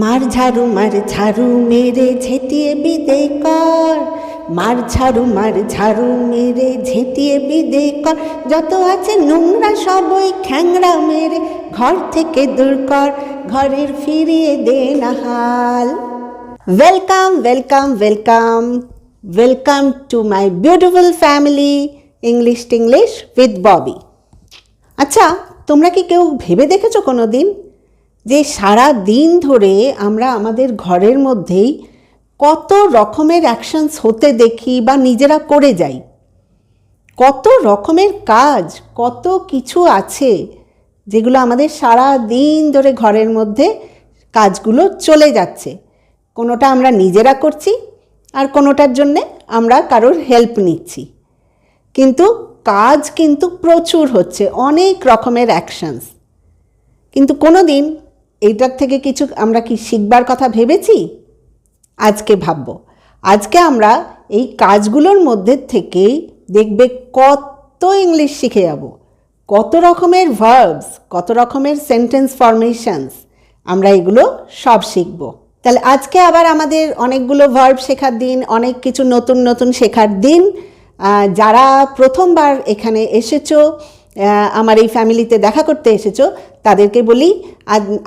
মার ঝাড়ু মেরে ঝেঁটিয়ে বিদে কর, মার ঝাড়ু মেরে ঝেঁটিয়ে বিদে কর, যত আছে নোংরা সব ওই খ্যাংরা মেরে ঘর থেকে দূর কর, ঘরের ফিরিয়ে দে না হাল। Welcome welcome welcome welcome to my beautiful family English with Bobby. আচ্ছা, তোমরা কি কেউ ভেবে দেখেছো কোনো দিন যে সারা দিন ধরে আমরা আমাদের ঘরের মধ্যেই কত রকমের অ্যাকশনস হতে দেখি বা নিজেরা করে যাই? কত রকমের কাজ, কত কিছু আছে যেগুলো আমাদের সারা দিন ধরে ঘরের মধ্যে কাজগুলো চলে যাচ্ছে। কোনোটা আমরা নিজেরা করছি আর কোনোটার জন্যে আমরা কারোর হেল্প নিচ্ছি, কিন্তু কাজ কিন্তু প্রচুর হচ্ছে, অনেক রকমের অ্যাকশনস। কিন্তু কোনো দিন এইটার থেকে কিছু আমরা কি শিখবার কথা ভেবেছি? আজকে ভাববো। আজকে আমরা এই কাজগুলোর মধ্যে থেকেই দেখবে কত ইংলিশ শিখে যাব, কত রকমের ভার্বস, কত রকমের সেন্টেন্স ফরমেশনস, আমরা এগুলো সব শিখব। তাহলে আজকে আবার আমাদের অনেকগুলো ভার্ব শেখার দিন, অনেক কিছু নতুন নতুন শেখার দিন। যারা প্রথমবার এখানে এসেছো, আমার এই ফ্যামিলিতে দেখা করতে এসেছো, তাদেরকে বলি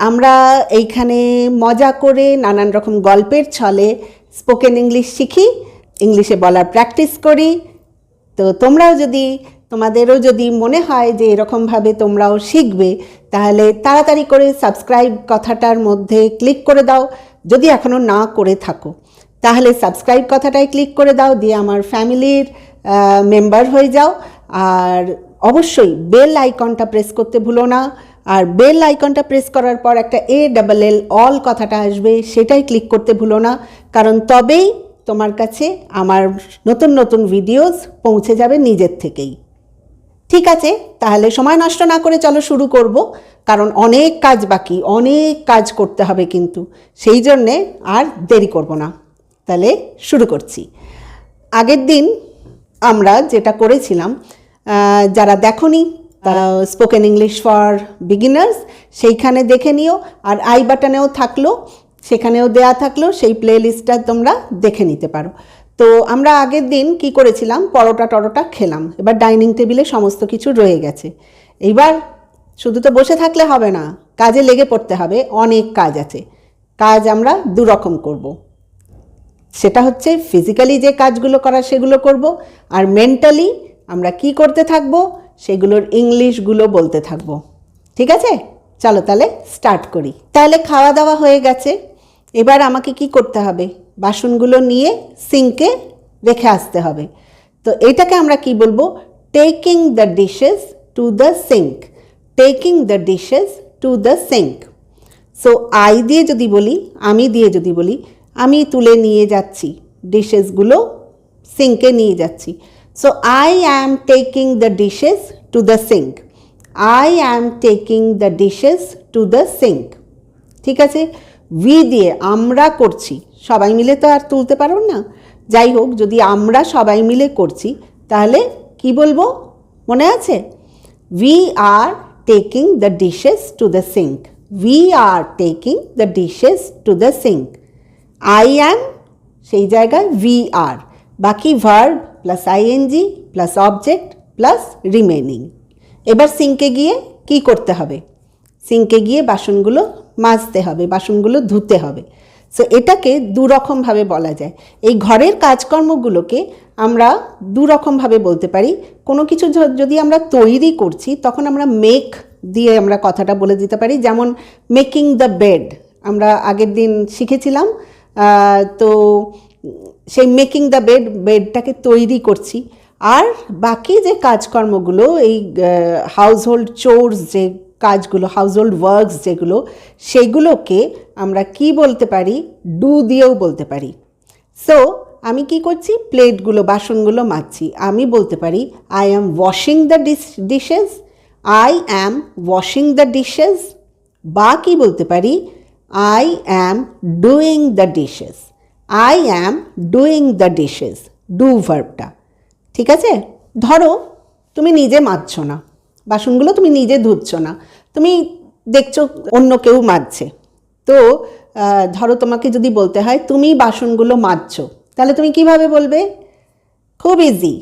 আমরা এইখানে মজা করে নানান রকম গল্পের ছলে স্পোকেন ইংলিশ শিখি, ইংলিশে বলার প্র্যাকটিস করি। তো তোমাদেরও যদি মনে হয় যে এরকমভাবে তোমরাও শিখবে, তাহলে তাড়াতাড়ি করে সাবস্ক্রাইব কথাটার মধ্যে ক্লিক করে দাও। যদি এখনও না করে থাকো তাহলে সাবস্ক্রাইব কথাটায় ক্লিক করে দাও, দিয়ে আমার ফ্যামিলির মেম্বার হয়ে যাও। আর অবশ্যই বেল আইকনটা প্রেস করতে ভুলো না। আর বেল আইকনটা প্রেস করার পর একটা ALL অল কথাটা আসবে, সেটাই ক্লিক করতে ভুলো না, কারণ তবেই তোমার কাছে আমার নতুন নতুন ভিডিওস পৌঁছে যাবে নিজের থেকেই। ঠিক আছে, তাহলে সময় নষ্ট না করে চলো শুরু করব, কারণ অনেক কাজ বাকি, অনেক কাজ করতে হবে, কিন্তু সেই জন্যে আর দেরি করব না। তাহলে শুরু করছি। আগের দিন আমরা যেটা করেছিলাম, যারা দেখোনি তারা স্পোকেন ইংলিশ ফর বিগিনার্স সেইখানে দেখে নিও, আর আই বাটনেও থাকলো, সেখানেও দেয়া থাকলো, সেই প্লে লিস্টটা তোমরা দেখে নিতে পারো। তো আমরা আগের দিন কি করেছিলাম, পরোটা খেলাম। এবার ডাইনিং টেবিলে সমস্ত কিছু রয়ে গেছে। এইবার শুধু তো বসে থাকলে হবে না, কাজে লেগে পড়তে হবে। অনেক কাজ আছে। কাজ আমরা দুরকম করব। সেটা হচ্ছে ফিজিক্যালি যে কাজগুলো করার সেগুলো করব, আর মেন্টালি আমরা কি করতে থাকবো, সেগুলোর ইংলিশগুলো বলতে থাকবো। ঠিক আছে, চলো তাহলে স্টার্ট করি। তাহলে খাওয়া দাওয়া হয়ে গেছে, এবার আমাকে কি করতে হবে, বাসনগুলো নিয়ে সিঙ্কে রেখে আসতে হবে। তো এটাকে আমরা কি বলবো, taking the dishes to the sink. Taking the dishes to the sink. So I দিয়ে যদি বলি, আমি দিয়ে যদি বলি, আমি তুলে নিয়ে যাচ্ছি ডিশেসগুলো, সিঙ্কে নিয়ে যাচ্ছি। So I am taking the dishes to the sink. I am taking the dishes to the sink. ঠিক আছে, উই দিয়ে আমরা করছি, সবাই মিলে তো আর তুলতে পারো না। যাই হোক, যদি আমরা সবাই মিলে করছি তাহলে কি বলবো, মনে আছে? We are taking the dishes to the sink. We are taking the dishes to the sink. I am, সেই জায়গায় উই আর, বাকি verb plus ING plus object plus remaining. এবার সিঙ্কে গিয়ে কি করতে হবে, সিঙ্কে গিয়ে বাসনগুলো মাজতে হবে, বাসনগুলো ধুতে হবে। সো এটাকে দুরকমভাবে বলা যায়। এই ঘরের কাজকর্মগুলোকে আমরা দুরকমভাবে বলতে পারি। কোনো কিছু যদি আমরা তৈরি করছি, তখন আমরা মেক দিয়ে আমরা কথাটা বলে দিতে পারি। যেমন মেকিং দ্য বেড আমরা আগের দিন শিখেছিলাম। তো সেই মেকিং দ্য বেডটাকে তৈরি করছি। আর বাকি যে কাজকর্মগুলো, এই হাউসহোল্ড চোরস যে কাজগুলো, হাউসহোল্ড ওয়ার্কস যেগুলো, সেগুলোকে আমরা কি বলতে পারি, ডু দিয়েও বলতে পারি। সো আমি কি করছি, প্লেটগুলো, বাসনগুলো মাজছি, আমি বলতে পারি I am washing the dishes. I am washing the dishes. বা কি বলতে পারি, I am doing the dishes. I am doing the dishes, do ভার্বটা। ঠিক আছে, ধরো তুমি নিজে মাজছো না বাসনগুলো, তুমি নিজে ধুচ্ছ না, তুমি দেখছো অন্য কেউ মাজছে, তো ধরো তোমাকে যদি বলতে হয় তুমি বাসনগুলো মাজছো, তাহলে তুমি কিভাবে বলবে? খুব ইজি।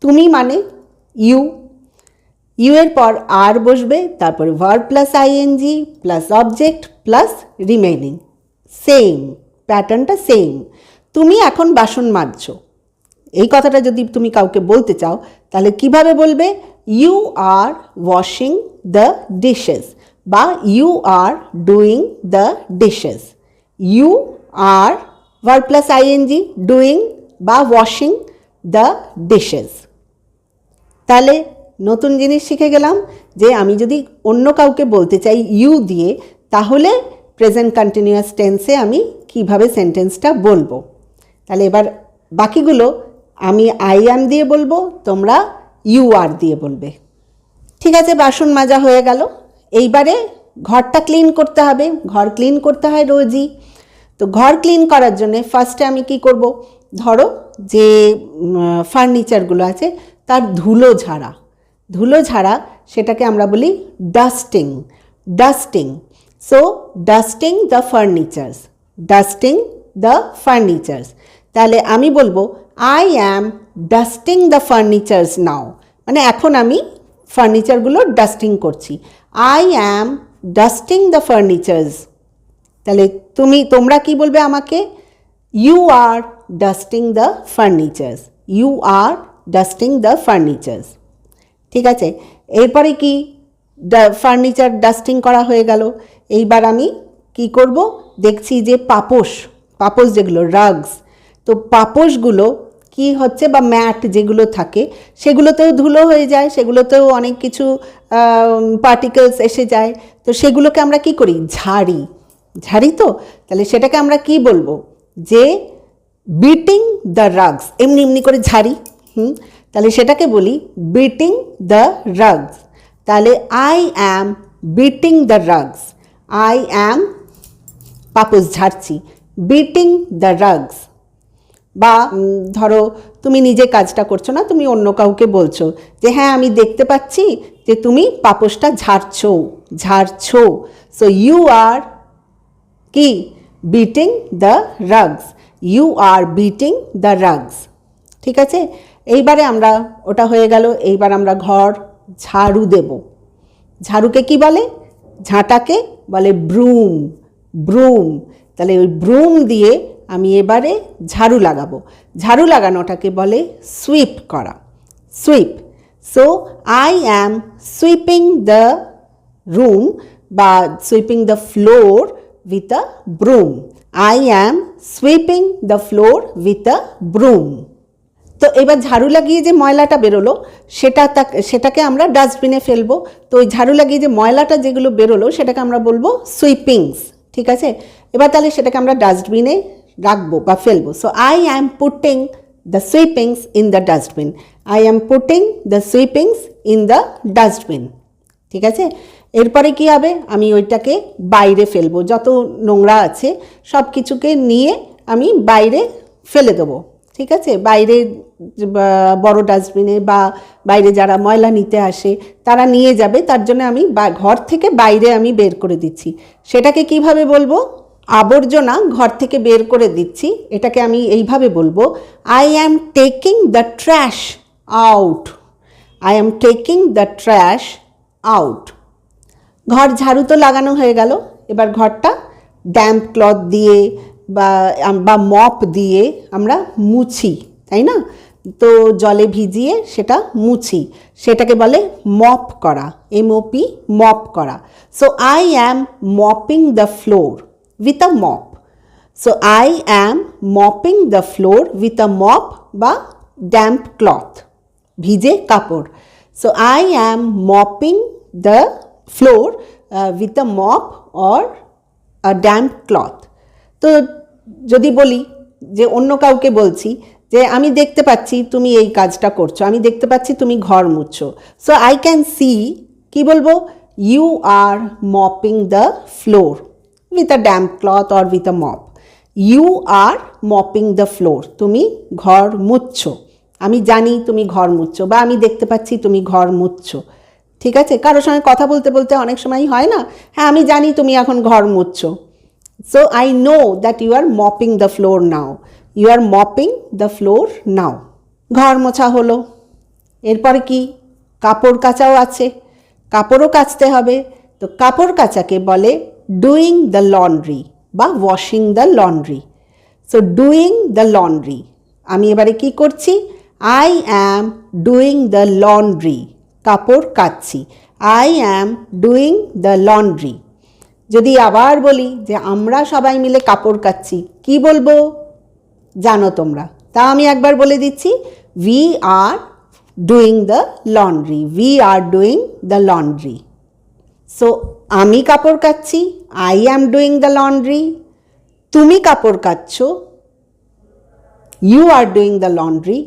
তুমি মানে ইউ, ইউ এর পর আর বসবে, তারপরে verb plus ING plus object plus remaining. Same প্যাটার্নটা সেম। তুমি এখন বাসন মাজছো, এই কথাটা যদি তুমি কাউকে বলতে চাও তাহলে কিভাবে বলবে? You are washing the dishes বা you are doing the dishes. You are verb plus ING, doing বা ওয়াশিং দ্য ডিশেস। তাহলে নতুন জিনিস শিখে গেলাম যে আমি যদি অন্য কাউকে বলতে চাই ইউ দিয়ে, তাহলে প্রেজেন্ট কন্টিনিউয়াস টেন্সে আমি কিভাবে সেন্টেন্সটা বলবো। তাহলে এবার বাকিগুলো আমি আই অ্যাম দিয়ে বলবো, তোমরা ইউ আর দিয়ে বলবে। ঠিক আছে, বাসন মাজা হয়ে গেল। এইবারে ঘরটা ক্লিন করতে হবে। ঘর ক্লিন করতে হয় রোজই। তো ঘর ক্লিন করার জন্যে ফার্স্টে আমি কি করব? ধরো যে ফার্নিচারগুলো আছে তার ধুলো ঝাড়া, ধুলো ঝাড়া সেটাকে আমরা বলি dusting. Dusting. So dusting the furnitures, dusting the furnitures. তাহলে আমি বলবো I am dusting the furnitures now, মানে এখন আমি ফার্নিচারগুলো ডাস্টিং করছি। I am dusting the furnitures. তাহলে তোমরা কি বলবে আমাকে? You are dusting the furnitures, you are dusting the furnitures. ঠিক আছে, এরপরে কি ফার্নিচার ডাস্টিং করা হয়ে গেল। এইবার আমি কি করব? দেখছি যে পাপোশ যেগুলো রাগস, তো পাপোশগুলো কি হচ্ছে বা ম্যাট যেগুলো থাকে সেগুলোতেও ধুলো হয়ে যায়, সেগুলোতেও অনেক কিছু পার্টিকেলস এসে যায়। তো সেগুলোকে আমরা কি করি? ঝাড়ি। ঝাড়ি তো, তাহলে সেটাকে আমরা কি বলবো? যে বিটিং দ্য রাগস, এমনি এমনি করে ঝাড়ি। তাহলে সেটাকে বলি বিটিং দ্য রাগস। তাহলে I am beating the rugs, I am পাপোশ ঝাড়ছি, বিটিং দ্য রাগস। বা ধরো তুমি নিজে কাজটা করছো না, তুমি অন্য কাউকে বলছো যে হ্যাঁ আমি দেখতে পাচ্ছি যে তুমি পাপোশটা ঝাড়ছো, ঝাড়ছো। সো ইউ আর কি? Beating the rugs, you are beating the rugs. ঠিক আছে, এইবারে আমরা ওটা হয়ে গেল। এইবার আমরা ঘর ঝাড়ু দেব। ঝাড়ুকে কি বলে? ঝাঁটাকে বলে ব্রুম, ব্রুম। তাহলে ওই ব্রুম দিয়ে আমি এবারে ঝাড়ু লাগাবো। ঝাড়ু লাগানোটাকে বলে সুইপ করা, sweep. So I am sweeping the room বা sweeping the floor with a broom. I am sweeping the floor with a broom. তো এবার ঝাড়ু লাগিয়ে যে ময়লাটা বেরোলো সেটাকে আমরা ডাস্টবিনে ফেলবো। তো ওই ঝাড়ু লাগিয়ে যে ময়লাটা যেগুলো বেরোলো সেটাকে আমরা বলবো সুইপিংস। ঠিক আছে, এবার তাহলে সেটাকে আমরা ডাস্টবিনে রাখবো বা ফেলবো। So I am putting the sweepings in the dustbin, I am putting the sweepings in the dustbin. ঠিক আছে, এরপরে কি হবে? আমি ওইটাকে বাইরে ফেলবো, যত নোংরা আছে সব কিছুকে নিয়ে আমি বাইরে ফেলে দেবো। ঠিক আছে, বাইরে বড় ডাস্টবিনে বা বাইরে যারা ময়লা নিতে আসে তারা নিয়ে যাবে, তার জন্য আমি ঘর থেকে বাইরে আমি বের করে দিচ্ছি। সেটাকে কিভাবে বলবো? আবর্জনা ঘর থেকে বের করে দিচ্ছি, এটাকে আমি এইভাবে বলবো I am taking the trash out, I am taking the trash out. ঘর ঝাড়ু তো লাগানো হয়ে গেল। এবার ঘরটা ড্যাম্প ক্লথ দিয়ে বা মপ দিয়ে আমরা মুছি, তাই না? তো জলে ভিজিয়ে সেটা মুছি, সেটাকে বলে মপ করা, MOP, মপ করা। So I am mopping the floor with a mop. So I am mopping the floor with a mop বা ড্যাম্প ক্লথ, ভিজে কাপড়। So I am mopping the floor with a mop or a damp cloth. তো যদি বলি যে অন্য কাউকে বলছি যে আমি দেখতে পাচ্ছি তুমি এই কাজটা করছো, আমি দেখতে পাচ্ছি তুমি ঘর মুছছো। সো আই ক্যান সি, কি বলবো? You are mopping the floor with a damp cloth or with a mop. You are mopping the floor, তুমি ঘর মুছছো, আমি জানি তুমি ঘর মুছছো বা আমি দেখতে পাচ্ছি তুমি ঘর মুছছো। ঠিক আছে, কারোর সঙ্গে কথা বলতে বলতে অনেক সময়ই হয় না, হ্যাঁ আমি জানি তুমি এখন ঘর মুছছো। So I know that you are mopping the floor now. You are mopping the floor now. ঘর মোছা হলো, এরপরে কি কাপড় কাচাও আছে, কাপড়ও কাচতে হবে। তো কাপড় কাচাকে বলে ডুইং দ্য লন্ড্রি বা washing the laundry. So doing the laundry, আমি এবারে কি করছি, I am doing the laundry, কাপড় কাচ্ছি, I am doing the laundry. যদি আবার বলি যে আমরা সবাই মিলে কাপড় কাচ্ছি, কি বলবো জানো তোমরা? তা আমি একবার বলে দিচ্ছি, we are doing the laundry, we are doing the laundry. So আমি কাপড় কাচ্ছি, I am doing the laundry. তুমি কাপড় কাচ্ছো, you are doing the laundry.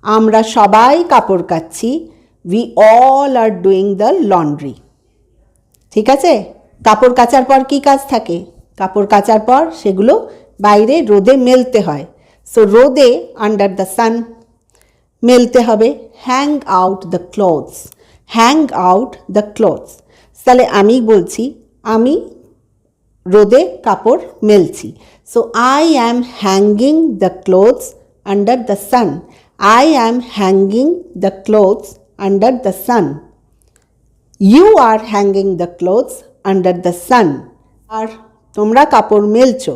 আমরা সবাই কাপড় কাচ্ছি, we all are doing the laundry. ঠিক আছে? কাপড় কাচার পর কি কাজ থাকে? কাপড় কাচার পর সেগুলো বাইরে রোদে মেলতে হয়। সো রোদে, আন্ডার দ্য সান, মেলতে হবে। Hang out the clothes, hang out the clothes. তাহলে আমি বলছি আমি রোদে কাপড় মেলছি। So I am hanging the clothes under the sun, I am hanging the clothes under the sun. You are hanging the clothes under the sun. আর তোমরা কাপড় মেলছো,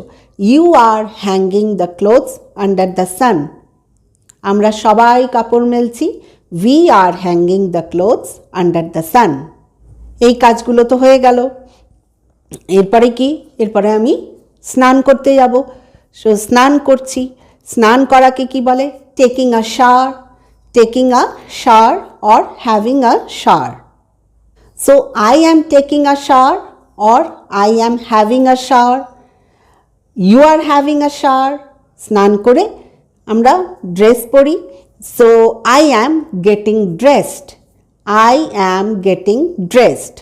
you are hanging the clothes under the sun. আমরা সবাই কাপড় মেলছি, we are hanging the clothes under the sun. এই কাজগুলো তো হয়ে গেল। এরপরে কি? এরপরে আমি স্নান করতে যাব। সো স্নান করছি, স্নান করাকে কি বলে? Taking a shower, taking a shower or having a shower. So I am taking a shower or I am having a shower. You are having a shower. স্নান করে আমরা ড্রেস পরি। So I am getting dressed. I am getting dressed.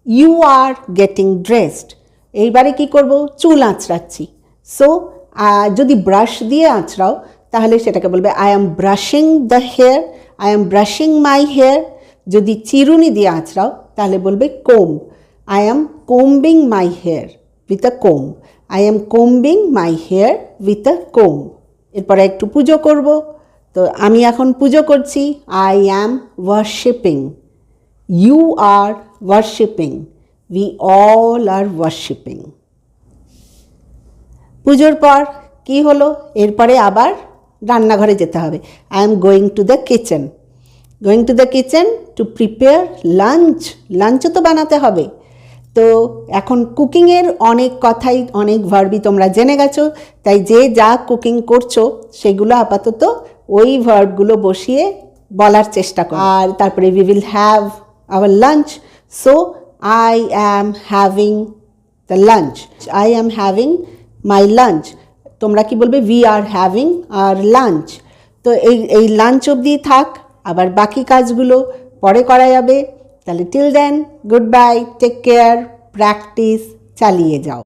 You are getting dressed. এইবারে কি করব? চুল আঁচড়াচ্ছি। So যদি brush দিয়ে আঁচড়াও তাহলে সেটাকে বলবে I am brushing the hair. I am brushing my hair. যদি চিরুনি দিয়ে আঁচড়াও তাহলে বলবে comb. I am combing my hair with a comb. I am combing my hair with a comb. এরপরে একটু পুজো করব। তো আমি এখন পুজো করছি, I am worshipping. You are worshipping. We all are worshipping. পুজোর পর কি হলো? এরপরে আবার রান্নাঘরে যেতে হবে। I am going to the kitchen. Going to the kitchen to prepare lunch. লাঞ্চও তো বানাতে হবে। তো এখন কুকিংয়ের অনেক কথাই, অনেক ভার্বই তোমরা জেনে গেছো, তাই যে যা কুকিং করছো সেগুলো আপাতত ওই ভার্বগুলো বসিয়ে বলার চেষ্টা করো। আর তারপরে we will have our lunch. So I am having the lunch. I am having my lunch. তোমরা কি বলবে? We are having our lunch. তো এই লাঞ্চ অবধি থাক, আবার বাকি কাজগুলো পরে করা যাবে। তাহলে till then, good bye, take care, practice চালিয়ে যাও।